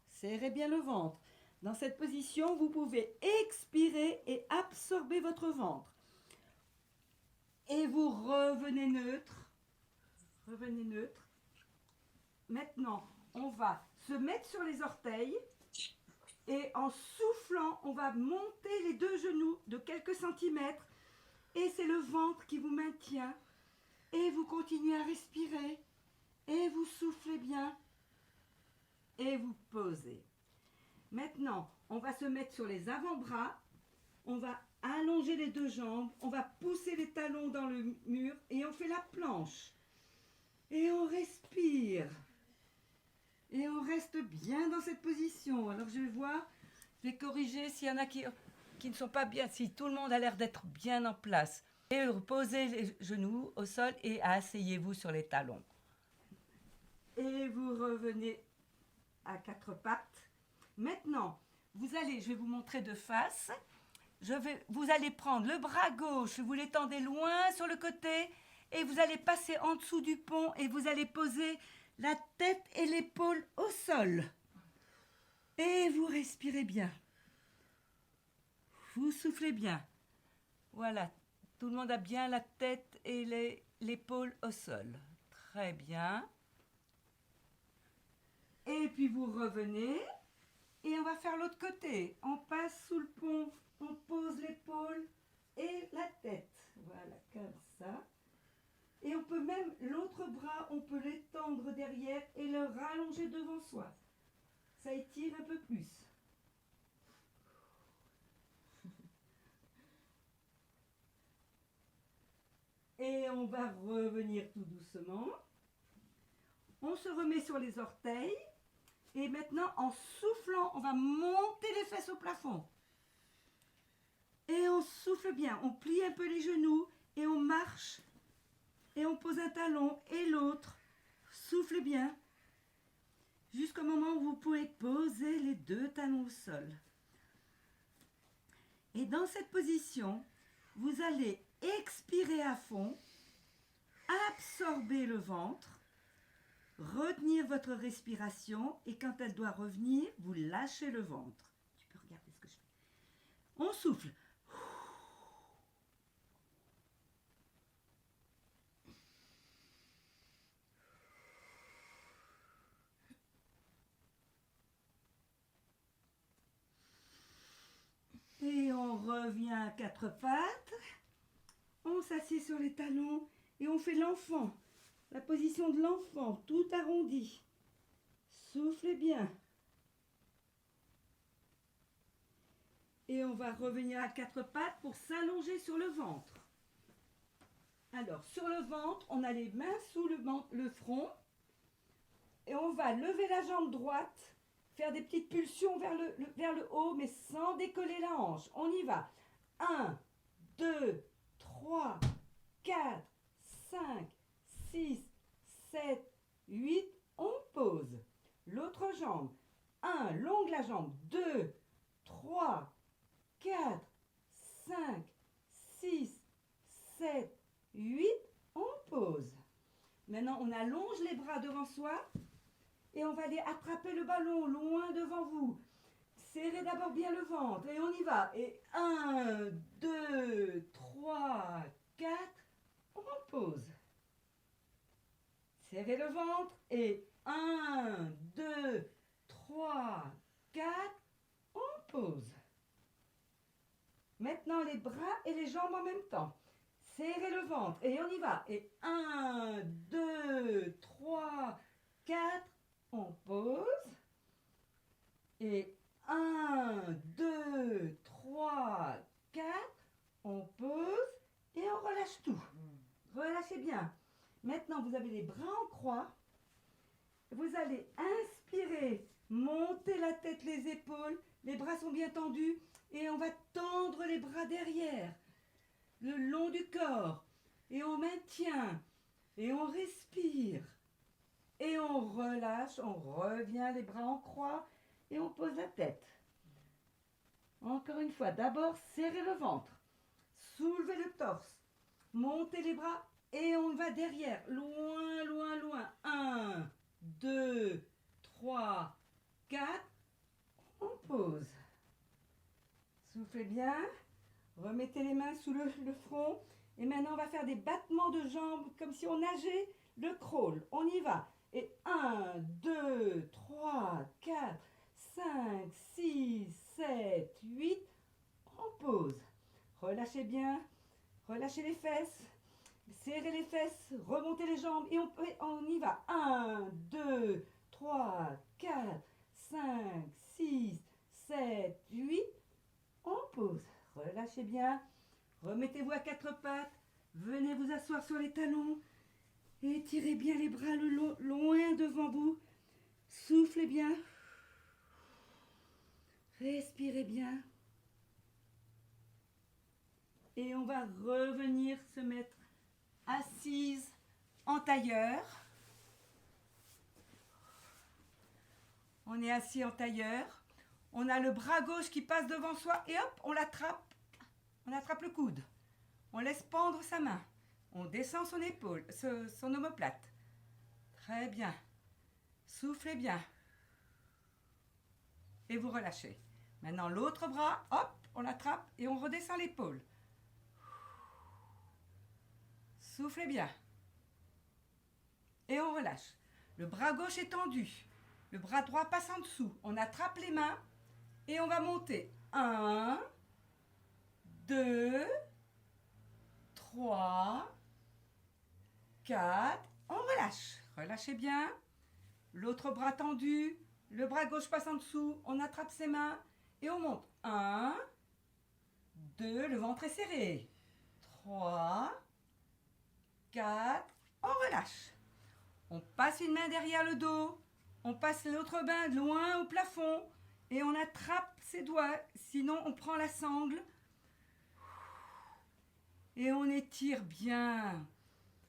Serrez bien le ventre. Dans cette position, vous pouvez expirer et absorber votre ventre. Et vous revenez neutre. Revenez neutre. Maintenant, on va se mettre sur les orteils. Et en soufflant, on va monter les deux genoux de quelques centimètres. Et c'est le ventre qui vous maintient. Et vous continuez à respirer. Et vous soufflez bien. Et vous posez. Maintenant, on va se mettre sur les avant-bras. On va allonger les deux jambes. On va pousser les talons dans le mur. Et on fait la planche. Et on respire. Et on reste bien dans cette position. Alors je vais voir, je vais corriger s'il y en a qui ne sont pas bien, si tout le monde a l'air d'être bien en place. Et posez les genoux au sol et asseyez-vous sur les talons. Et vous revenez à quatre pattes. Maintenant, je vais vous montrer de face. Vous allez prendre le bras gauche, vous l'étendez loin sur le côté et vous allez passer en dessous du pont et vous allez poser la tête et l'épaule au sol. Et vous respirez bien. Vous soufflez bien. Voilà, tout le monde a bien la tête et l'épaule au sol. Très bien. Et puis vous revenez et on va faire l'autre côté. On passe sous le pont, on pose l'épaule et la tête. Voilà, comme ça. Et on peut même, l'autre bras, on peut l'étendre derrière et le rallonger devant soi. Ça étire un peu plus. Et on va revenir tout doucement. On se remet sur les orteils. Et maintenant, en soufflant, on va monter les fesses au plafond. Et on souffle bien. On plie un peu les genoux et on marche. Et on pose un talon et l'autre. Soufflez bien. Jusqu'au moment où vous pouvez poser les deux talons au sol. Et dans cette position, vous allez expirer à fond, absorber le ventre, retenir votre respiration et quand elle doit revenir, vous lâchez le ventre. Tu peux regarder ce que je fais. On souffle. Et on revient à quatre pattes. On s'assied sur les talons et on fait l'enfant. La position de l'enfant, tout arrondi. Soufflez bien. Et on va revenir à quatre pattes pour s'allonger sur le ventre. Alors, sur le ventre, on a les mains sous le front. Et on va lever la jambe droite, faire des petites pulsions vers le haut, mais sans décoller la hanche. On y va. 1, 2, 3, 4, 5, 6, 7, 8. On pose. L'autre jambe. 1, longue la jambe. 2, 3, 4, 5, 6, 7, 8. On pose. Maintenant, on allonge les bras devant soi et on va aller attraper le ballon loin devant vous. Serrez d'abord bien le ventre et on y va. Et 1, 2, 3, 4, on pose. Serrez le ventre et 1, 2, 3, 4, on pose. Maintenant les bras et les jambes en même temps. Serrez le ventre et on y va. Et 1, 2, 3, 4, on pose. Et 1, 2, 3, 4, on pose et on relâche tout. Relâchez bien. Maintenant, vous avez les bras en croix. Vous allez inspirer, monter la tête, les épaules. Les bras sont bien tendus et on va tendre les bras derrière, le long du corps. Et on maintient et on respire. Et on relâche, on revient les bras en croix et on pose la tête. Encore une fois, d'abord, serrez le ventre. Soulevez le torse. Montez les bras et on va derrière. Loin, loin, loin. 1, 2, 3, 4. On pose. Soufflez bien. Remettez les mains sous le front. Et maintenant, on va faire des battements de jambes comme si on nageait le crawl. On y va. Et 1, 2, 3, 4, 5, 6, 7, 8. On pose. Relâchez bien. Relâchez les fesses. Serrez les fesses. Remontez les jambes. Et on y va. 1, 2, 3, 4, 5, 6, 7, 8. On pose. Relâchez bien. Remettez-vous à quatre pattes. Venez vous asseoir sur les talons. Étirez bien les bras loin devant vous. Soufflez bien. Respirez bien. Et on va revenir se mettre assise en tailleur. On est assis en tailleur. On a le bras gauche qui passe devant soi et hop, on l'attrape. On attrape le coude. On laisse pendre sa main. On descend son épaule, son omoplate. Très bien. Soufflez bien. Et vous relâchez. Maintenant, l'autre bras, hop, on l'attrape et on redescend l'épaule. Soufflez bien. Et on relâche. Le bras gauche est tendu. Le bras droit passe en dessous. On attrape les mains et on va monter. 1, 2, 3, 4. On relâche. Relâchez bien. L'autre bras tendu. Le bras gauche passe en dessous. On attrape ses mains et on monte. 1, 2, le ventre est serré. 3, 4. On relâche. On passe une main derrière le dos. On passe l'autre main loin au plafond. Et on attrape ses doigts. Sinon, on prend la sangle. Et on étire bien.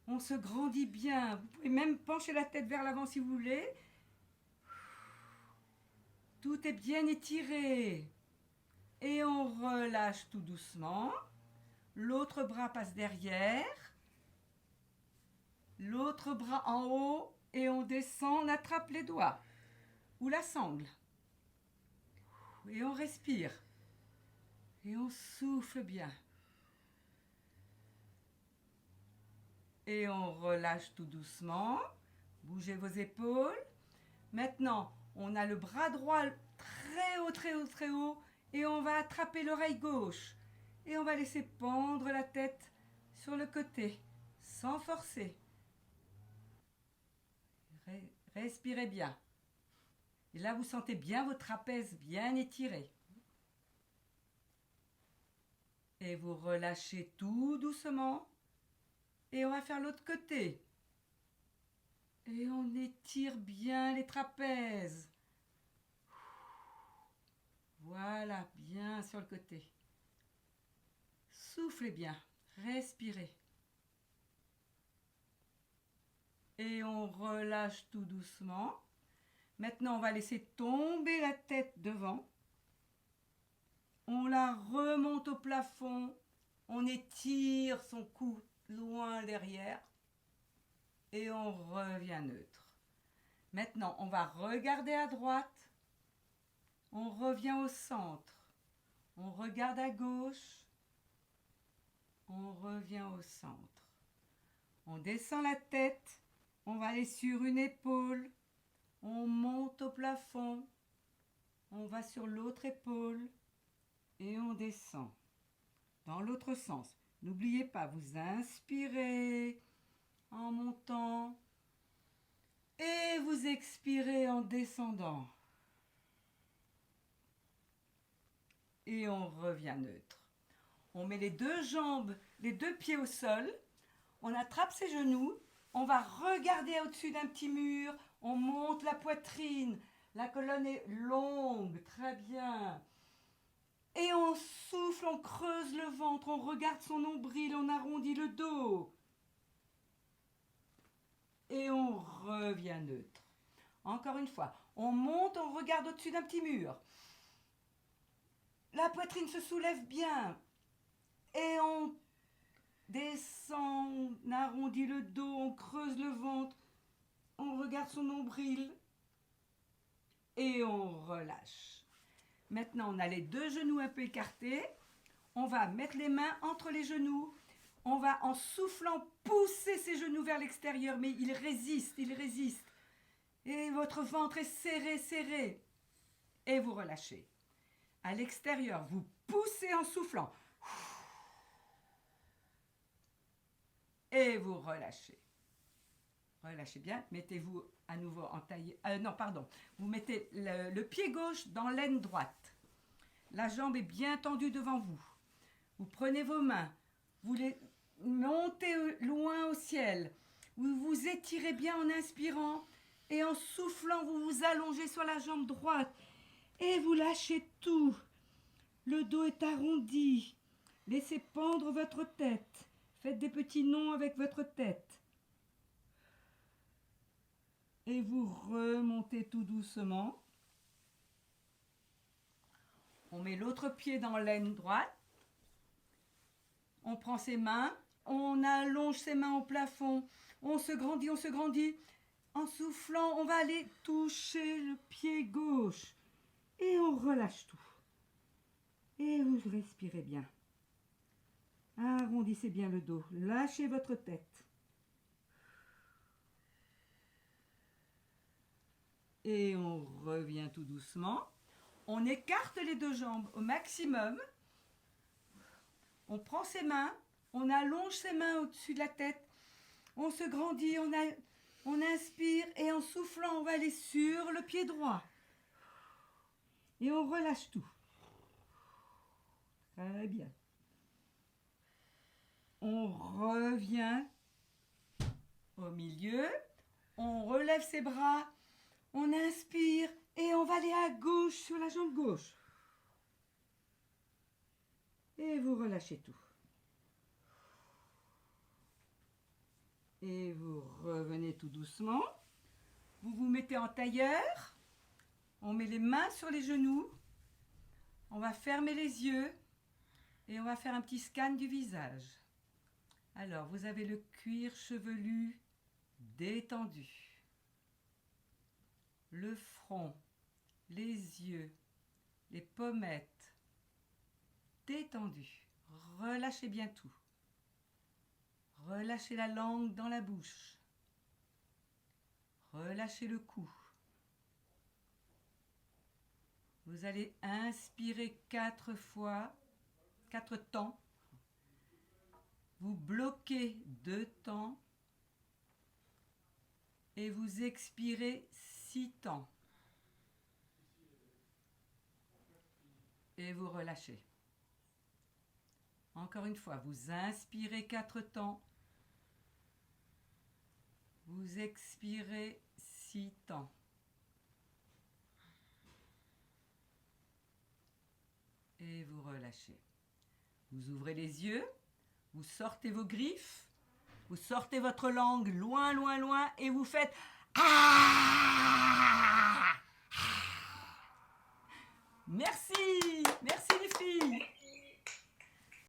On se grandit bien. Vous pouvez même pencher la tête vers l'avant si vous voulez. Tout est bien étiré. Et on relâche tout doucement. L'autre bras passe derrière. L'autre bras en haut. Et on descend, on attrape les doigts. Ou la sangle. Et on respire. Et on souffle bien. Et on relâche tout doucement. Bougez vos épaules. Maintenant, on a le bras droit très haut, très haut, très haut. Et on va attraper l'oreille gauche. Et on va laisser pendre la tête sur le côté, sans forcer. Respirez bien. Et là, vous sentez bien vos trapèzes bien étirés. Et vous relâchez tout doucement. Et on va faire l'autre côté. Et on étire bien les trapèzes. Voilà, bien sur le côté. Soufflez bien, respirez. Et on relâche tout doucement. Maintenant, on va laisser tomber la tête devant. On la remonte au plafond. On étire son cou loin derrière. Et on revient neutre. Maintenant, on va regarder à droite. On revient au centre. On regarde à gauche. On revient au centre. On descend la tête. On va aller sur une épaule. On monte au plafond. On va sur l'autre épaule. Et on descend. Dans l'autre sens. N'oubliez pas, vous inspirez en montant. Et vous expirez en descendant. Et on revient neutre. On met les deux jambes, les deux pieds au sol. On attrape ses genoux. On va regarder au-dessus d'un petit mur. On monte la poitrine. La colonne est longue. Très bien. Et on souffle, on creuse le ventre. On regarde son nombril. On arrondit le dos. Et on revient neutre. Encore une fois. On monte, on regarde au-dessus d'un petit mur. La poitrine se soulève bien. Et on descend, on arrondit le dos, on creuse le ventre. On regarde son nombril. Et on relâche. Maintenant, on a les deux genoux un peu écartés. On va mettre les mains entre les genoux. On va, en soufflant, pousser ses genoux vers l'extérieur. Mais il résiste, il résiste. Et votre ventre est serré, serré. Et vous relâchez. À l'extérieur, vous poussez en soufflant. Et vous relâchez. Relâchez bien. Mettez-vous à nouveau en taille. Non, pardon. Vous mettez le pied gauche dans l'aine droite. La jambe est bien tendue devant vous. Vous prenez vos mains. Vous les montez loin au ciel. Vous vous étirez bien en inspirant. Et en soufflant, vous vous allongez sur la jambe droite. Et vous lâchez tout. Le dos est arrondi. Laissez pendre votre tête. Faites des petits nons avec votre tête. Et vous remontez tout doucement. On met l'autre pied dans l'aine droite. On prend ses mains. On allonge ses mains au plafond. On se grandit, on se grandit. En soufflant, on va aller toucher le pied gauche. Et on relâche tout. Et vous respirez bien. Arrondissez bien le dos. Lâchez votre tête. Et on revient tout doucement. On écarte les deux jambes au maximum. On prend ses mains. On allonge ses mains au-dessus de la tête. On se grandit. On inspire. Et en soufflant, on va aller sur le pied droit. Et on relâche tout. Très bien. On revient Au milieu, on relève ses bras, on inspire et on va aller à gauche sur la jambe gauche. Et vous relâchez tout. Et vous revenez tout doucement. Vous vous mettez en tailleur. On met les mains sur les genoux. On va fermer les yeux. Et on va faire un petit scan du visage. Alors, vous avez le cuir chevelu détendu. Le front, les yeux, les pommettes détendus. Relâchez bien tout. Relâchez la langue dans la bouche. Relâchez le cou. Vous allez inspirer 4 fois, 4 temps. Vous bloquez 2 temps. Et vous expirez 6 temps. Et vous relâchez. Encore une fois, vous inspirez 4 temps. Vous expirez 6 temps. Et vous relâchez. Vous ouvrez les yeux. Vous sortez vos griffes. Vous sortez votre langue loin, loin, loin. Et vous faites Ah! Merci.